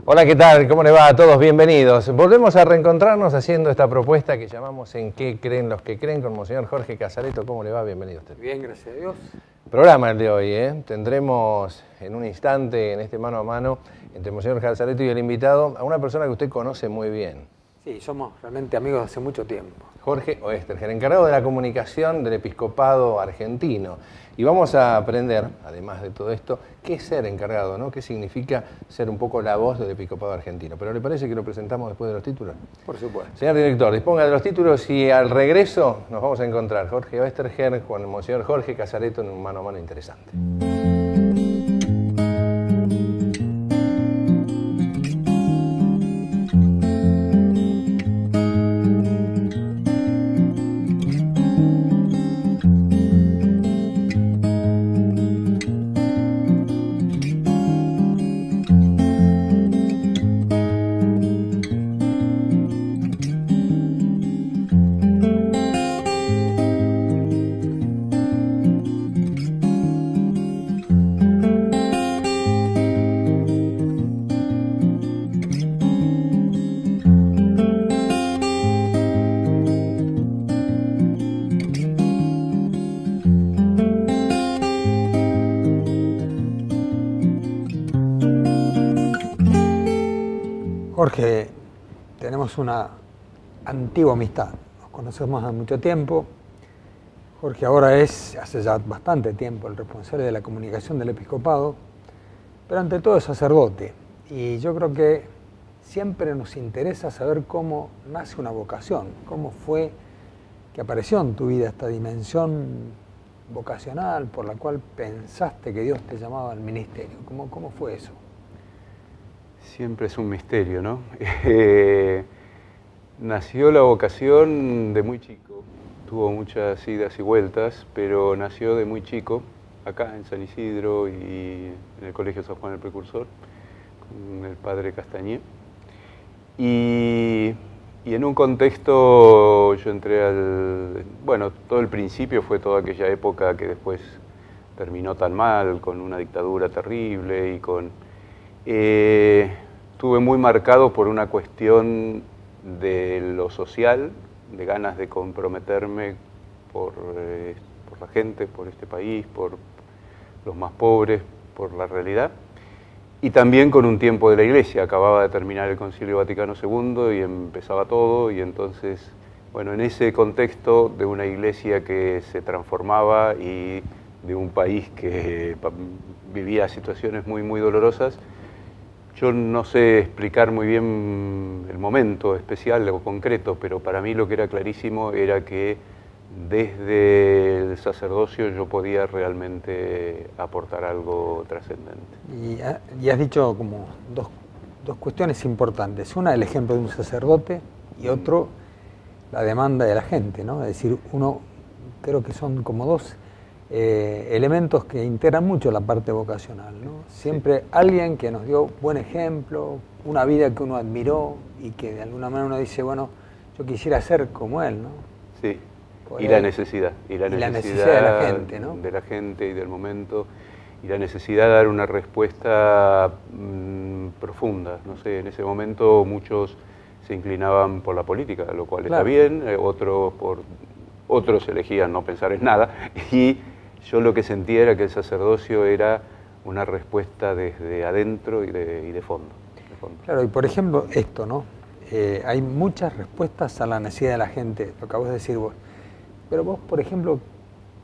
Hola, ¿qué tal? ¿Cómo le va a todos? Bienvenidos. Volvemos a reencontrarnos haciendo esta propuesta que llamamos ¿En qué creen los que creen? Con Monseñor Jorge Casareto. ¿Cómo le va? Bienvenido usted. Bien, gracias a Dios. Programa el de hoy, ¿eh? Tendremos en un instante, en este mano a mano, entre Monseñor Casareto y el invitado, a una persona que usted conoce muy bien. Sí, somos realmente amigos hace mucho tiempo. Jorge Oesterheld, encargado de la comunicación del episcopado argentino. Y vamos a aprender, además de todo esto, qué es ser encargado, ¿no? Qué significa ser un poco la voz del episcopado argentino. ¿Pero le parece que lo presentamos después de los títulos? Por supuesto. Señor director, disponga de los títulos y al regreso nos vamos a encontrar Jorge Oesterheld con el Monseñor Jorge Casareto en un mano a mano interesante. Jorge, tenemos una antigua amistad, nos conocemos hace mucho tiempo. Jorge ahora es, hace ya bastante tiempo, el responsable de la comunicación del episcopado, pero ante todo es sacerdote. Y yo creo que siempre nos interesa saber cómo nace una vocación, cómo fue que apareció en tu vida esta dimensión vocacional por la cual pensaste que Dios te llamaba al ministerio. ¿Cómo fue eso? Siempre es un misterio, ¿no? Nació la vocación de muy chico, tuvo muchas idas y vueltas, pero nació de muy chico, acá en San Isidro y en el Colegio San Juan el Precursor, con el padre Castañé. Y en un contexto yo entré bueno, todo el principio fue toda aquella época que después terminó tan mal, con una dictadura terrible y con... estuve muy marcado por una cuestión de lo social, de ganas de comprometerme por la gente, por este país, por los más pobres, por la realidad. Y también con un tiempo de la Iglesia. Acababa de terminar el Concilio Vaticano II y empezaba todo, y entonces, bueno, en ese contexto de una Iglesia que se transformaba y de un país que vivía situaciones muy, muy dolorosas, yo no sé explicar muy bien el momento especial o concreto, pero para mí lo que era clarísimo era que desde el sacerdocio yo podía realmente aportar algo trascendente. Y has dicho como dos cuestiones importantes. Una, el ejemplo de un sacerdote, y otro, la demanda de la gente, ¿no? Es decir, uno, creo que son como dos elementos que integran mucho la parte vocacional, ¿no? Siempre alguien que nos dio buen ejemplo, una vida que uno admiró y que de alguna manera uno dice, bueno, yo quisiera ser como él, ¿no? Sí, Por y él. la necesidad de la gente, ¿no? De la gente y del momento, y la necesidad de dar una respuesta profunda. No sé, en ese momento muchos se inclinaban por la política, lo cual está bien, otros elegían no pensar en nada, y yo lo que sentía era que el sacerdocio era una respuesta desde adentro y de fondo. Claro, y por ejemplo esto, ¿no? Hay muchas respuestas a la necesidad de la gente, lo que acabas de decir vos. Pero vos, por ejemplo,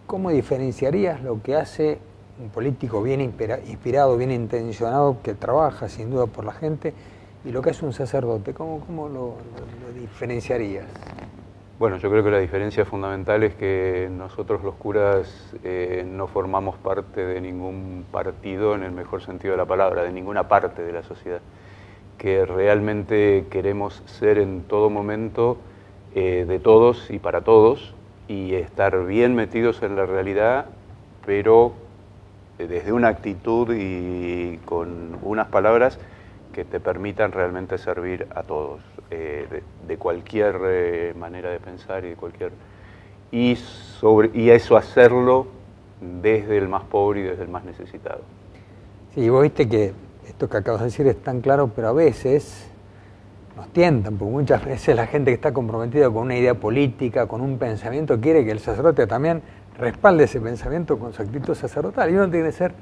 ¿cómo diferenciarías lo que hace un político bien inspirado, bien intencionado, que trabaja sin duda por la gente, y lo que hace un sacerdote? ¿Cómo lo diferenciarías? Bueno, yo creo que la diferencia fundamental es que nosotros los curas no formamos parte de ningún partido en el mejor sentido de la palabra, de ninguna parte de la sociedad, que realmente queremos ser en todo momento de todos y para todos, y estar bien metidos en la realidad, pero desde una actitud y con unas palabras que te permitan realmente servir a todos, de cualquier manera de pensar y de cualquier... Y eso hacerlo desde el más pobre y desde el más necesitado. Sí, vos viste que esto que acabas de decir es tan claro, pero a veces nos tientan, porque muchas veces la gente que está comprometida con una idea política, con un pensamiento, quiere que el sacerdote también respalde ese pensamiento con su actitud sacerdotal. Y uno tiene que ser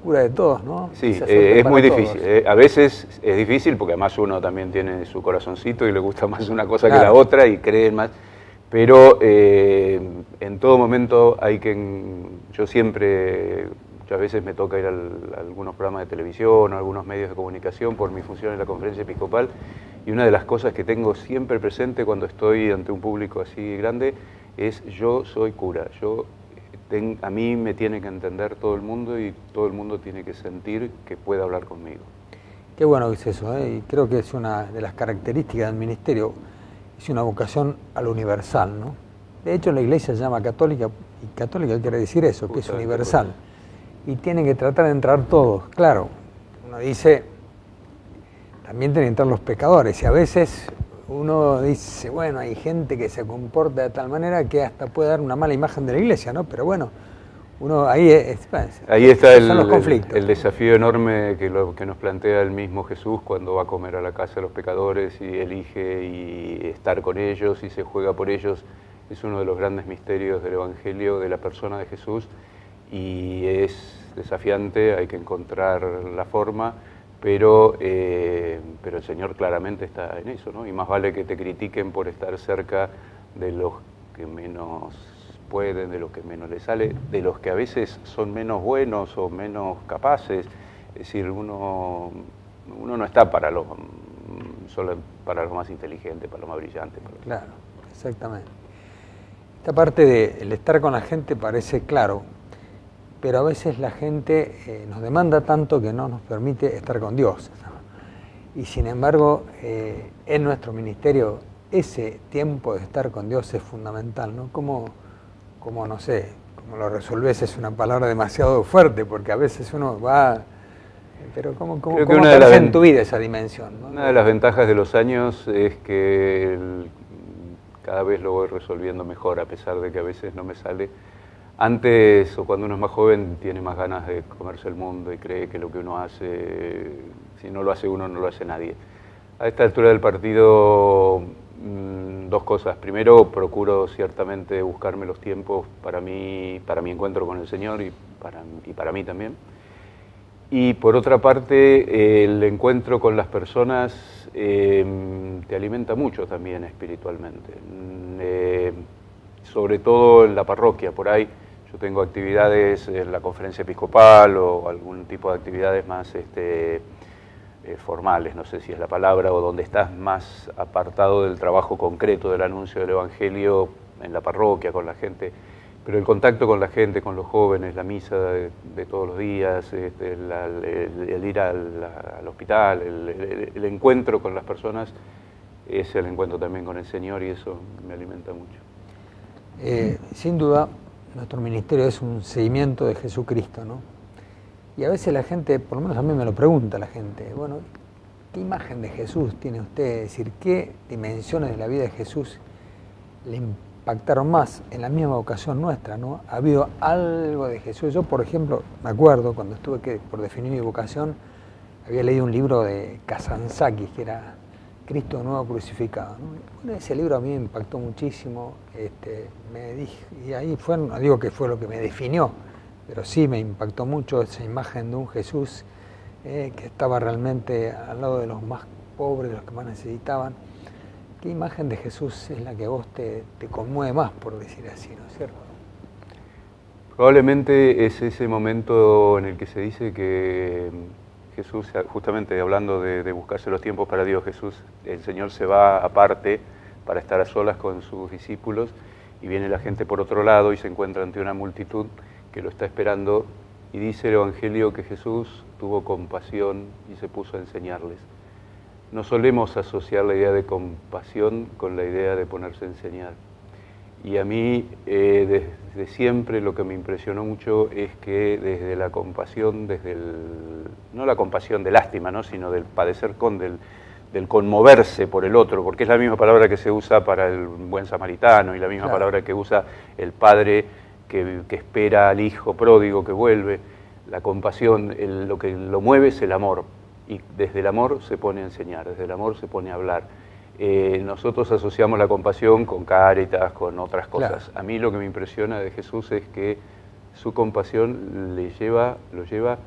cura de todos, ¿no? Sí, es muy difícil. A veces es difícil porque además uno también tiene su corazoncito y le gusta más una cosa que la otra y cree más. Pero en todo momento hay que... Yo siempre... Muchas veces me toca ir a algunos programas de televisión o a algunos medios de comunicación por mi función en la Conferencia Episcopal, y una de las cosas que tengo siempre presente cuando estoy ante un público así grande es: yo soy cura, a mí me tiene que entender todo el mundo y todo el mundo tiene que sentir que puede hablar conmigo. Qué bueno que es eso, y creo que es una de las características del ministerio, es una vocación a lo universal, ¿no? De hecho, la Iglesia se llama católica, y católica quiere decir eso, que es universal. Y tienen que tratar de entrar todos. Claro, uno dice, también tienen que entrar los pecadores, y a veces uno dice, bueno, hay gente que se comporta de tal manera que hasta puede dar una mala imagen de la Iglesia, ¿no? Pero bueno, uno ahí está el desafío enorme que nos plantea el mismo Jesús cuando va a comer a la casa de los pecadores y elige y estar con ellos y se juega por ellos. Es uno de los grandes misterios del Evangelio, de la persona de Jesús, y es desafiante, hay que encontrar la forma, pero el Señor claramente está en eso, ¿no? Y más vale que te critiquen por estar cerca de los que menos pueden, de los que menos les sale, de los que a veces son menos buenos o menos capaces. Es decir, uno no está solo para lo más inteligente, para lo más brillante. Claro, exactamente. Esta parte del estar con la gente parece claro, pero a veces la gente nos demanda tanto que no nos permite estar con Dios, ¿no? Y sin embargo, en nuestro ministerio ese tiempo de estar con Dios es fundamental, ¿no? Como no sé, cómo lo resolvés es una palabra demasiado fuerte, porque a veces uno va... Pero ¿cómo aparece en tu vida esa dimensión, ¿no? Una de las ventajas de los años es que cada vez lo voy resolviendo mejor, a pesar de que a veces no me sale. Antes, o cuando uno es más joven, tiene más ganas de comerse el mundo y cree que lo que uno hace, si no lo hace uno, no lo hace nadie. A esta altura del partido, dos cosas. Primero, procuro ciertamente buscarme los tiempos para mi encuentro con el Señor y para mí también. Y por otra parte, el encuentro con las personas te alimenta mucho también espiritualmente. Sobre todo en la parroquia, por ahí. Yo tengo actividades en la Conferencia Episcopal o algún tipo de actividades más formales, no sé si es la palabra, o donde estás más apartado del trabajo concreto del anuncio del Evangelio en la parroquia, con la gente. Pero el contacto con la gente, con los jóvenes, la misa de todos los días, el ir al hospital, el encuentro con las personas, es el encuentro también con el Señor, y eso me alimenta mucho. Sin duda, nuestro ministerio es un seguimiento de Jesucristo, ¿no? Y a veces la gente, por lo menos a mí me lo pregunta la gente, bueno, ¿qué imagen de Jesús tiene usted? Es decir, ¿qué dimensiones de la vida de Jesús le impactaron más en la misma vocación nuestra, ¿no? ¿Ha habido algo de Jesús? Yo, por ejemplo, me acuerdo cuando estuve por definir mi vocación, había leído un libro de Kazantzakis, que era Cristo de nuevo crucificado, ¿no? Bueno, ese libro a mí me impactó muchísimo, y ahí no digo que fue lo que me definió, pero sí me impactó mucho esa imagen de un Jesús que estaba realmente al lado de los más pobres, de los que más necesitaban. ¿Qué imagen de Jesús es la que a vos te conmueve más, por decir así, ¿no es cierto? Probablemente es ese momento en el que se dice que Jesús, justamente hablando de buscarse los tiempos para Dios, el Señor se va aparte para estar a solas con sus discípulos, y viene la gente por otro lado y se encuentra ante una multitud que lo está esperando, y dice el Evangelio que Jesús tuvo compasión y se puso a enseñarles. No solemos asociar la idea de compasión con la idea de ponerse a enseñar. Y a mí, desde siempre, lo que me impresionó mucho es que desde la compasión, no la compasión de lástima, ¿no?, sino del padecer del conmoverse por el otro, porque es la misma palabra que se usa para el buen samaritano y la misma palabra que usa el padre que espera al hijo pródigo que vuelve. La compasión, lo que lo mueve es el amor. y desde el amor se pone a enseñar, desde el amor se pone a hablar. Nosotros asociamos la compasión con Cáritas, con otras cosas. Claro. A mí lo que me impresiona de Jesús es que su compasión lo lleva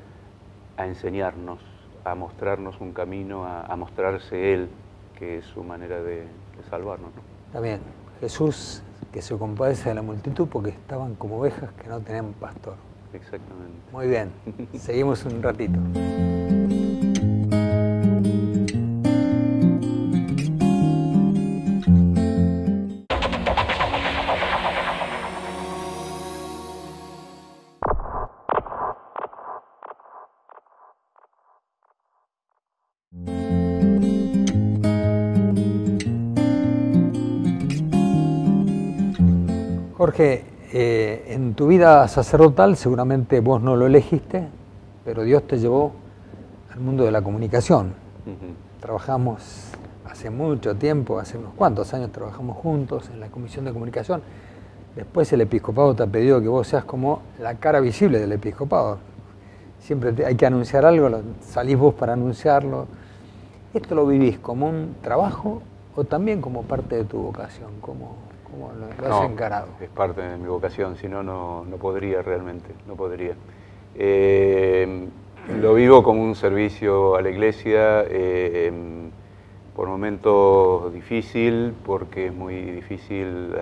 a enseñarnos, a mostrarnos un camino, a mostrarse Él, que es su manera de salvarnos, ¿no? También Jesús, que se compadece de la multitud porque estaban como ovejas que no tenían pastor. Exactamente. Muy bien, seguimos un ratito. Jorge, en tu vida sacerdotal seguramente vos no lo elegiste, pero Dios te llevó al mundo de la comunicación. Trabajamos hace mucho tiempo, hace unos cuantos años trabajamos juntos en la Comisión de Comunicación. Después el episcopado te ha pedido que vos seas como la cara visible del episcopado. Siempre hay que anunciar algo, salís vos para anunciarlo. ¿Esto lo vivís como un trabajo o también como parte de tu vocación? ¿Cómo lo has encarado? Es parte de mi vocación, si no, no podría realmente, no podría. Lo vivo como un servicio a la Iglesia, por momentos difícil, porque es muy difícil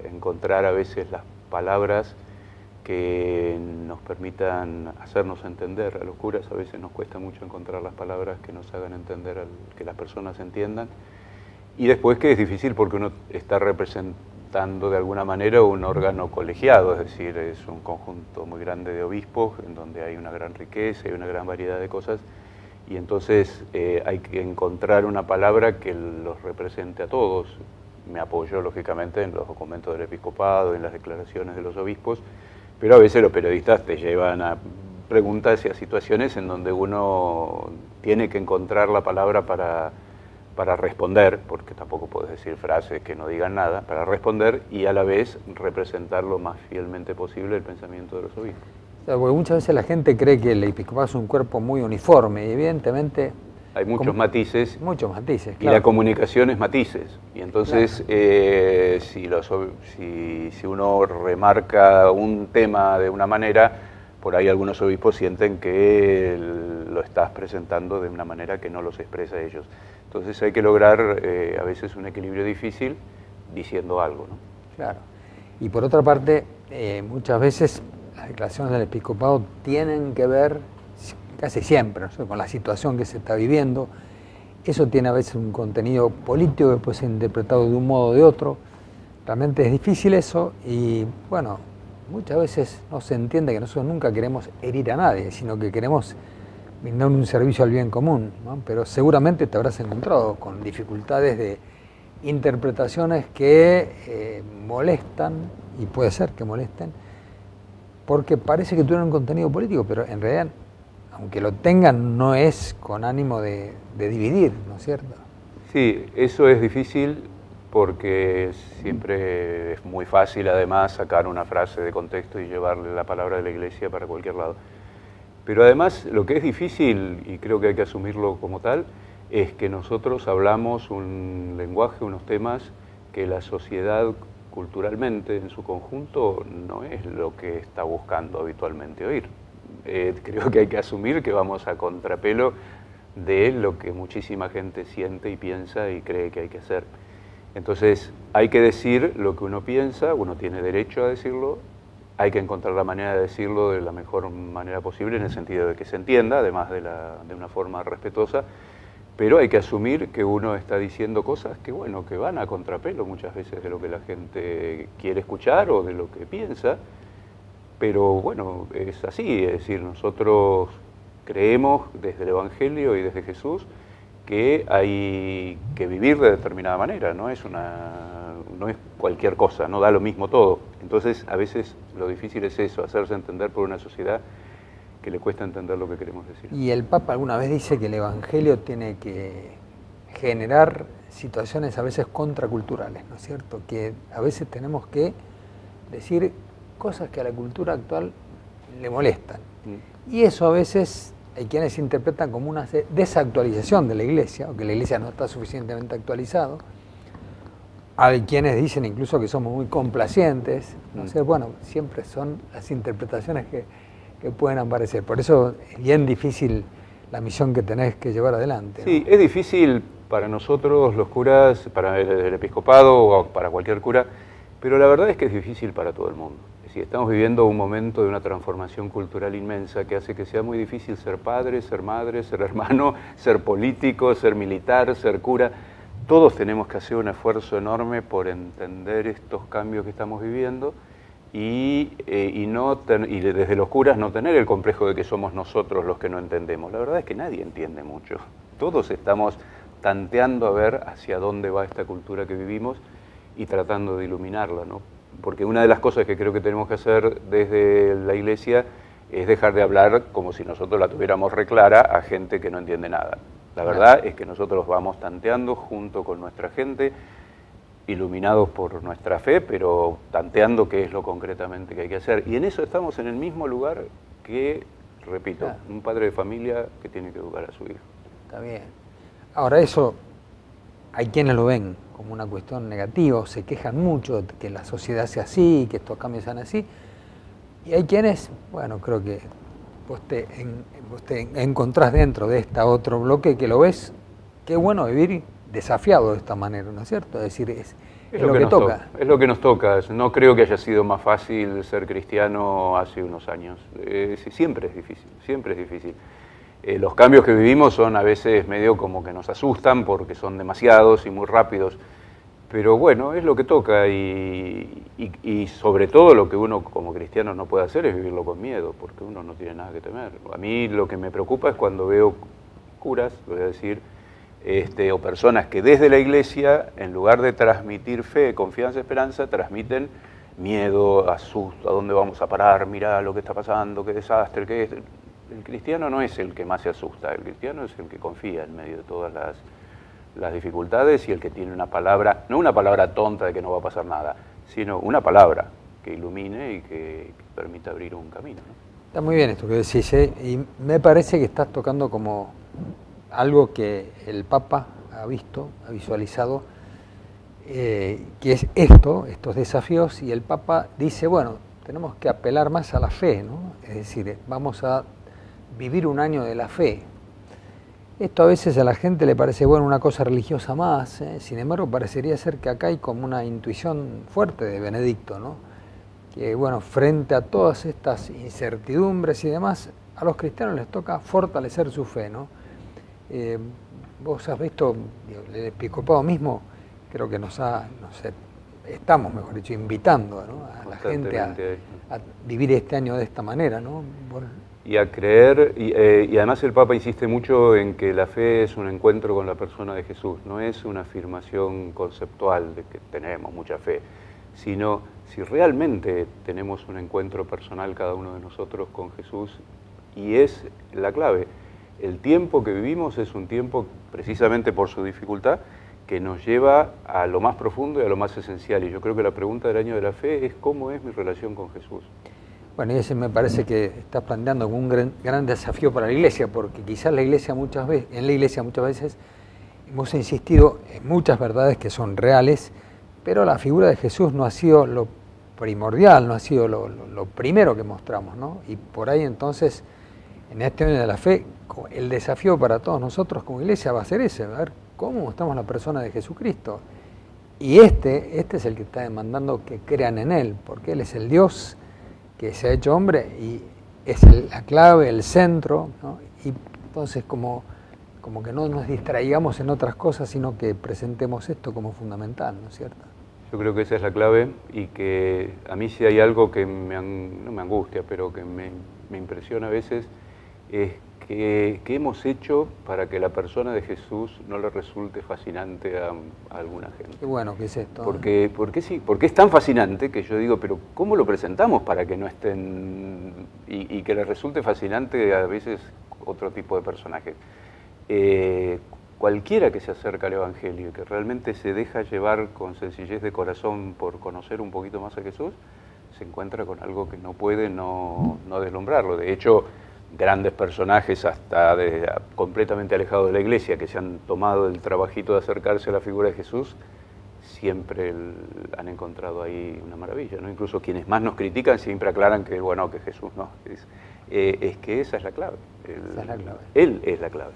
encontrar a veces las palabras que nos permitan hacernos entender. A los curas a veces nos cuesta mucho encontrar las palabras que nos hagan entender, que las personas entiendan. Y después que es difícil porque uno está representando de alguna manera un órgano colegiado, es decir, es un conjunto muy grande de obispos en donde hay una gran riqueza y una gran variedad de cosas, y entonces hay que encontrar una palabra que los represente a todos. Me apoyo lógicamente en los documentos del episcopado, en las declaraciones de los obispos, pero a veces los periodistas te llevan a preguntas y a situaciones en donde uno tiene que encontrar la palabra para responder, porque tampoco puedes decir frases que no digan nada, para responder y a la vez representar lo más fielmente posible el pensamiento de los obispos. O sea, porque muchas veces la gente cree que el episcopado es un cuerpo muy uniforme y evidentemente... Hay muchos matices. Muchos matices, claro. Y la claro. comunicación es matices. Y entonces, claro, si uno remarca un tema de una manera, por ahí algunos obispos sienten que lo estás presentando de una manera que no los expresa a ellos. Entonces hay que lograr a veces un equilibrio difícil diciendo algo, ¿no? Claro. Y por otra parte, muchas veces las declaraciones del episcopado tienen que ver, casi siempre, ¿no?, con la situación que se está viviendo. Eso tiene a veces un contenido político que puede ser interpretado de un modo o de otro. Realmente es difícil eso y, bueno, muchas veces no se entiende que nosotros nunca queremos herir a nadie, sino que queremos brindar un servicio al bien común, ¿no? Pero seguramente te habrás encontrado con dificultades de interpretaciones que molestan, y puede ser que molesten, porque parece que tuvieron un contenido político, pero en realidad, aunque lo tengan, no es con ánimo de dividir, ¿no es cierto? Sí, eso es difícil porque siempre es muy fácil además sacar una frase de contexto y llevarle la palabra de la Iglesia para cualquier lado. Pero además lo que es difícil, y creo que hay que asumirlo como tal, es que nosotros hablamos un lenguaje, unos temas que la sociedad culturalmente en su conjunto no es lo que está buscando habitualmente oír. Creo que hay que asumir que vamos a contrapelo de lo que muchísima gente siente y piensa y cree que hay que hacer. Entonces hay que decir lo que uno piensa, uno tiene derecho a decirlo, hay que encontrar la manera de decirlo de la mejor manera posible, en el sentido de que se entienda, además de una forma respetuosa, pero hay que asumir que uno está diciendo cosas que, bueno, que van a contrapelo muchas veces de lo que la gente quiere escuchar o de lo que piensa, pero bueno, es así, es decir, nosotros creemos desde el Evangelio y desde Jesús que hay que vivir de determinada manera, no es cualquier cosa, no da lo mismo todo. Entonces, a veces lo difícil es eso, hacerse entender por una sociedad que le cuesta entender lo que queremos decir. Y el Papa alguna vez dice que el Evangelio tiene que generar situaciones a veces contraculturales, ¿no es cierto? Que a veces tenemos que decir cosas que a la cultura actual le molestan. Y eso a veces hay quienes interpretan como una desactualización de la Iglesia, o que la Iglesia no está suficientemente actualizada. Hay quienes dicen incluso que somos muy complacientes. No sé, bueno, siempre son las interpretaciones que pueden aparecer. Por eso es bien difícil la misión que tenés que llevar adelante, ¿no? Sí, es difícil para nosotros los curas, para el episcopado o para cualquier cura, pero la verdad es que es difícil para todo el mundo. Es decir, estamos viviendo un momento de una transformación cultural inmensa que hace que sea muy difícil ser padre, ser madre, ser hermano, ser político, ser militar, ser cura. Todos tenemos que hacer un esfuerzo enorme por entender estos cambios que estamos viviendo y desde los curas no tener el complejo de que somos nosotros los que no entendemos. La verdad es que nadie entiende mucho. Todos estamos tanteando a ver hacia dónde va esta cultura que vivimos y tratando de iluminarla, ¿no? Porque una de las cosas que creo que tenemos que hacer desde la Iglesia es dejar de hablar como si nosotros la tuviéramos reclara a gente que no entiende nada. La verdad es que nosotros vamos tanteando junto con nuestra gente, iluminados por nuestra fe, pero tanteando qué es lo concretamente que hay que hacer. Y en eso estamos en el mismo lugar que, repito, un padre de familia que tiene que educar a su hijo. Está bien. Ahora eso, hay quienes lo ven como una cuestión negativa, se quejan mucho de que la sociedad sea así, que estos cambios sean así. Y hay quienes, bueno, creo que vos te encontrás dentro de este otro bloque que lo ves, qué bueno vivir desafiado de esta manera, ¿no es cierto? Es decir, es lo que toca. Es lo que nos toca. No creo que haya sido más fácil ser cristiano hace unos años. Siempre es difícil, siempre es difícil. Los cambios que vivimos son a veces medio como que nos asustan porque son demasiados y muy rápidos. Pero bueno, es lo que toca y sobre todo lo que uno como cristiano no puede hacer es vivirlo con miedo, porque uno no tiene nada que temer. A mí lo que me preocupa es cuando veo curas, voy a decir, o personas que desde la Iglesia, en lugar de transmitir fe, confianza, esperanza, transmiten miedo, asusto, a dónde vamos a parar, mirá lo que está pasando, qué desastre, qué es. El cristiano no es el que más se asusta, el cristiano es el que confía en medio de todas las dificultades y el que tiene una palabra, no una palabra tonta de que no va a pasar nada, sino una palabra que ilumine y que permita abrir un camino, ¿no? Está muy bien esto que decís, y me parece que estás tocando como algo que el Papa ha visto, ha visualizado, que es estos desafíos, y el Papa dice, bueno, tenemos que apelar más a la fe, ¿no? Es decir, vamos a vivir un año de la fe. Esto a veces a la gente le parece, bueno, una cosa religiosa más, sin embargo parecería ser que acá hay como una intuición fuerte de Benedicto, ¿no? Que bueno, frente a todas estas incertidumbres y demás, a los cristianos les toca fortalecer su fe, ¿no? Vos has visto, el episcopado mismo creo que estamos, mejor dicho, invitando, ¿no?, a la gente a vivir este año de esta manera, ¿no? Y a creer, y además el Papa insiste mucho en que la fe es un encuentro con la persona de Jesús, no es una afirmación conceptual de que tenemos mucha fe, sino si realmente tenemos un encuentro personal cada uno de nosotros con Jesús, y es la clave. El tiempo que vivimos es un tiempo, precisamente por su dificultad, que nos lleva a lo más profundo y a lo más esencial. Y yo creo que la pregunta del año de la fe es ¿cómo es mi relación con Jesús? Bueno, y ese me parece que estás planteando como un gran desafío para la Iglesia, porque quizás en la Iglesia muchas veces hemos insistido en muchas verdades que son reales, pero la figura de Jesús no ha sido lo primordial, no ha sido lo primero que mostramos, ¿no? Y por ahí entonces, en este año de la fe, el desafío para todos nosotros como Iglesia va a ser ese, a ver cómo mostramos la persona de Jesucristo. Y este es el que está demandando que crean en Él, porque Él es el Dios que se ha hecho hombre y es la clave, el centro, ¿no? Y entonces como que no nos distraigamos en otras cosas, sino que presentemos esto como fundamental, ¿no es cierto? Yo creo que esa es la clave y que a mí si hay algo que no me angustia, pero que me impresiona a veces, es que hemos hecho para que la persona de Jesús no le resulte fascinante a alguna gente. Qué bueno que es esto. Porque es tan fascinante que yo digo, pero ¿cómo lo presentamos para que no estén y que le resulte fascinante a veces otro tipo de personaje? Cualquiera que se acerca al Evangelio y que realmente se deja llevar con sencillez de corazón por conocer un poquito más a Jesús, se encuentra con algo que no puede no deslumbrarlo. De hecho, grandes personajes hasta completamente alejados de la Iglesia, que se han tomado el trabajito de acercarse a la figura de Jesús, siempre han encontrado ahí una maravilla, ¿no? Incluso quienes más nos critican siempre aclaran que, bueno, que Jesús no. Es que esa es la clave. Esa es la clave. Él es la clave.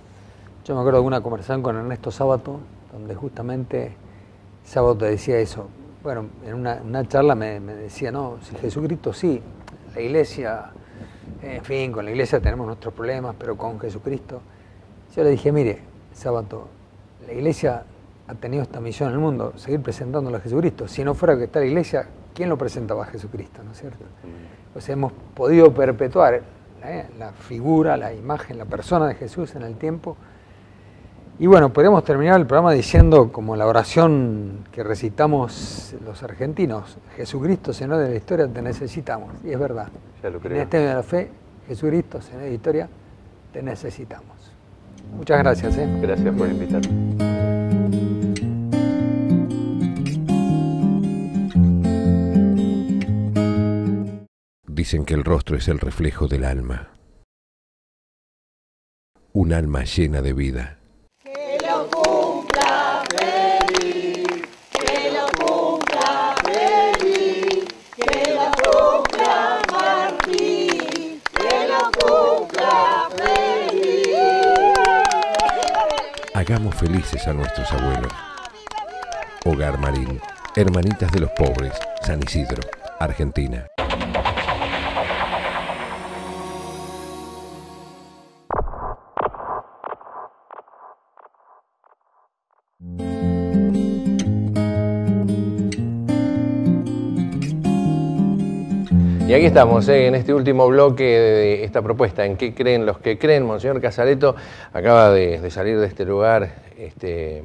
Yo me acuerdo de una conversación con Ernesto Sábato, donde justamente Sábato decía eso. Bueno, en una charla me decía, no, si Jesucristo sí, la Iglesia, en fin, con la Iglesia tenemos nuestros problemas, pero con Jesucristo. Yo le dije, mire, Sábato, la Iglesia ha tenido esta misión en el mundo, seguir presentándolo a Jesucristo. Si no fuera que está la Iglesia, ¿quién lo presentaba a Jesucristo, no es cierto? O sea, hemos podido perpetuar la figura, la imagen, la persona de Jesús en el tiempo. Y bueno, podríamos terminar el programa diciendo, como la oración que recitamos los argentinos, Jesucristo, Señor de la historia, te necesitamos. Y es verdad. Ya lo creo. En este año de la fe, Jesucristo, Señor de la historia, te necesitamos. Muchas gracias. Gracias por invitarme. Dicen que el rostro es el reflejo del alma. Un alma llena de vida. Que lo cumpla feliz, que lo cumpla feliz, que lo cumpla Martín, que lo cumpla feliz. Hagamos felices a nuestros abuelos. Hogar Marín, Hermanitas de los Pobres, San Isidro, Argentina. Y aquí estamos, en este último bloque de esta propuesta, ¿en qué creen los que creen? Monseñor Casareto acaba de salir de este lugar,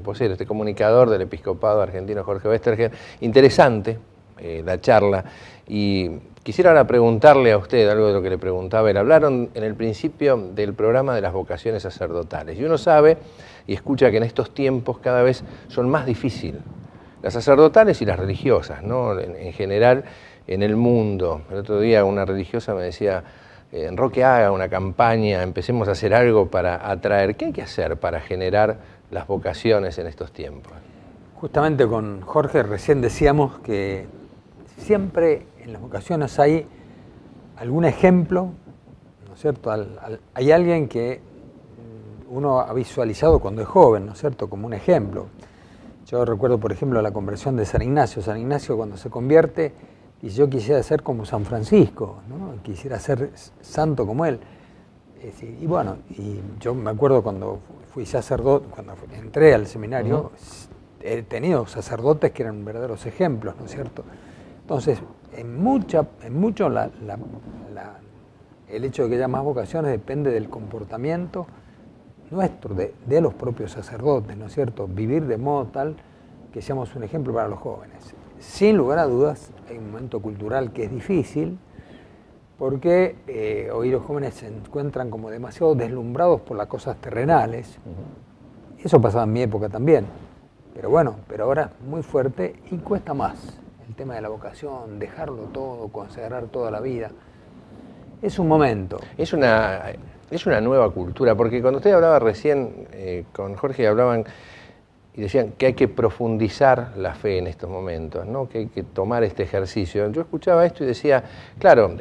vocero, comunicador del Episcopado Argentino, Jorge Westerger. Interesante la charla, y quisiera ahora preguntarle a usted algo de lo que le preguntaba él. Hablaron en el principio del programa de las vocaciones sacerdotales, y uno sabe y escucha que en estos tiempos cada vez son más difíciles, las sacerdotales y las religiosas, ¿no? En general, en el mundo. El otro día una religiosa me decía, Roque, haga una campaña, empecemos a hacer algo para atraer. ¿Qué hay que hacer para generar las vocaciones en estos tiempos? Justamente con Jorge recién decíamos que siempre en las vocaciones hay algún ejemplo, ¿no es cierto? Hay alguien que uno ha visualizado cuando es joven, ¿no es cierto? Como un ejemplo. Yo recuerdo, por ejemplo, la conversión de San Ignacio. San Ignacio, cuando se convierte, y yo quisiera ser como San Francisco, ¿no? Quisiera ser santo como él. Y bueno, y yo me acuerdo cuando fui sacerdote, cuando entré al seminario, he tenido sacerdotes que eran verdaderos ejemplos, ¿no es cierto? Entonces, en mucho el hecho de que haya más vocaciones depende del comportamiento nuestro, de los propios sacerdotes, ¿no es cierto? Vivir de modo tal que seamos un ejemplo para los jóvenes. Sin lugar a dudas, hay un momento cultural que es difícil, porque hoy los jóvenes se encuentran como demasiado deslumbrados por las cosas terrenales. Eso pasaba en mi época también, pero bueno, pero ahora es muy fuerte y cuesta más el tema de la vocación, dejarlo todo, consagrar toda la vida. Es un momento. Es una nueva cultura, porque cuando usted hablaba recién con Jorge, hablaban y decían que hay que profundizar la fe en estos momentos, ¿no? Que hay que tomar este ejercicio. Yo escuchaba esto y decía, claro,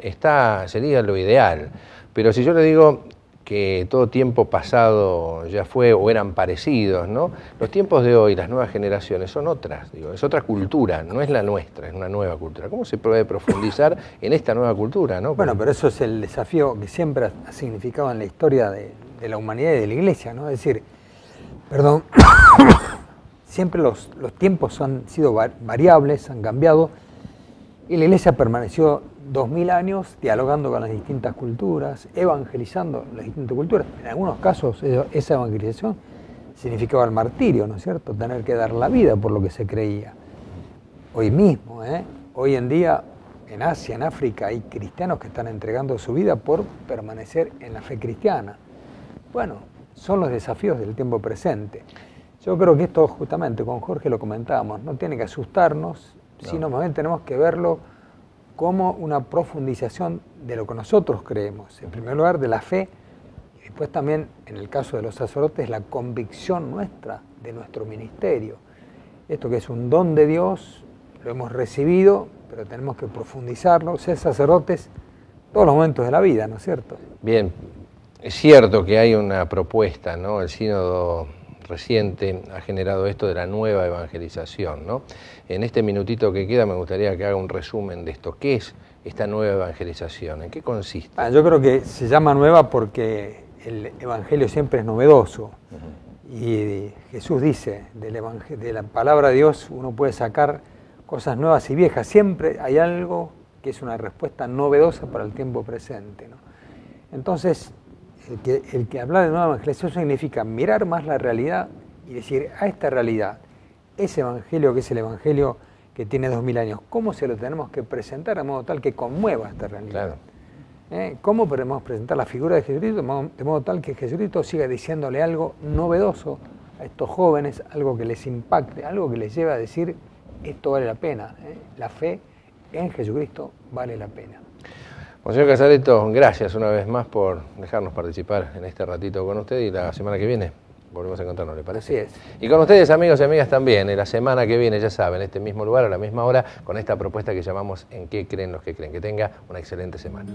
sería lo ideal, pero si yo le digo que todo tiempo pasado ya fue o eran parecidos, ¿no? Los tiempos de hoy, las nuevas generaciones son otras, es otra cultura, no es la nuestra, es una nueva cultura. ¿Cómo se puede profundizar en esta nueva cultura, ¿no? Bueno, pero eso es el desafío que siempre ha significado en la historia de la humanidad y de la Iglesia, ¿no? Es decir, siempre los tiempos han sido variables, han cambiado, y la Iglesia permaneció 2000 años dialogando con las distintas culturas, evangelizando las distintas culturas. En algunos casos esa evangelización significaba el martirio, ¿no es cierto? Tener que dar la vida por lo que se creía. Hoy mismo, hoy en día, en Asia, en África, hay cristianos que están entregando su vida por permanecer en la fe cristiana. Bueno, son los desafíos del tiempo presente. Yo creo que esto, justamente con Jorge lo comentábamos, no tiene que asustarnos, sino más bien tenemos que verlo como una profundización de lo que nosotros creemos. En primer lugar, de la fe, y después también, en el caso de los sacerdotes, la convicción nuestra de nuestro ministerio. Esto que es un don de Dios, lo hemos recibido, pero tenemos que profundizarlo, ser sacerdotes todos los momentos de la vida, ¿no es cierto? Bien, es cierto que hay una propuesta, ¿no? El sínodo reciente ha generado esto de la nueva evangelización, ¿no? En este minutito que queda me gustaría que haga un resumen de esto. ¿Qué es esta nueva evangelización? ¿En qué consiste? Yo creo que se llama nueva porque el evangelio siempre es novedoso. Y Jesús dice, de la palabra de Dios uno puede sacar cosas nuevas y viejas. Siempre hay algo que es una respuesta novedosa para el tiempo presente, ¿no? Entonces, el que hablar de nueva evangelización significa mirar más la realidad y decir, a esta realidad, ese evangelio que es el evangelio que tiene 2000 años, ¿cómo se lo tenemos que presentar de modo tal que conmueva esta realidad? Claro. ¿Cómo podemos presentar la figura de Jesucristo de modo tal que Jesucristo siga diciéndole algo novedoso a estos jóvenes, algo que les impacte, algo que les lleve a decir, esto vale la pena, la fe en Jesucristo vale la pena? Monseñor Casareto, gracias una vez más por dejarnos participar en este ratito con usted, y la semana que viene volvemos a encontrarnos, ¿le parece? Así es. Y con ustedes, amigos y amigas, también, la semana que viene, ya saben, este mismo lugar, a la misma hora, con esta propuesta que llamamos ¿En qué creen los que creen? Que tenga una excelente semana.